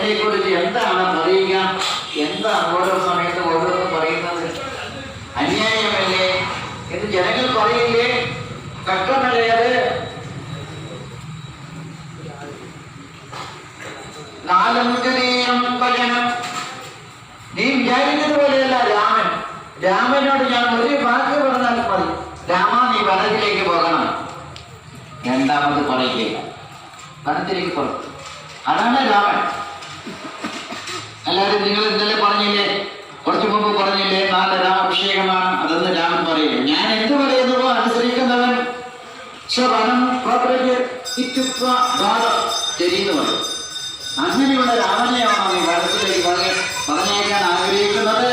അതിനെക്കുറിച്ച് എന്താണ് പറയുക, എന്താണ് ഓരോ സമയത്തും ഓരോന്നും പറയുന്നത്? അന്യായമല്ലേ എന്ന് ജനങ്ങൾ പറയില്ലേ? കഷ്ടമല്ലേ അത്? നീ വിചാരിക്കുന്നത് പോലെയല്ല രാമൻ. രാമനോട് ഞാൻ ഒരു വാക്ക് പറഞ്ഞാൽ മതി, രാമ നീ വനത്തിലേക്ക് പോകണം. രണ്ടാമത് പറയില്ല, വനത്തിലേക്ക് പോകും. അതാണ് രാമൻ. അല്ലാതെ നിങ്ങൾ ഇന്നലെ പറഞ്ഞില്ലേ, കുറച്ചു മുമ്പ് പറഞ്ഞില്ലേ, നാളെ രാമാഭിഷേകമാണ്, അതൊന്ന് രാമൻ പറയില്ല. ഞാൻ എന്ത് പറയുന്നുവോ അനുസരിക്കുന്നവൻ സ്വനം എന്ന് പറയും. അങ്ങനെയുള്ള രാമനെയാണോ നീ വനത്തിലേക്ക് പറഞ്ഞേക്കാൻ ആഗ്രഹിക്കുന്നത്?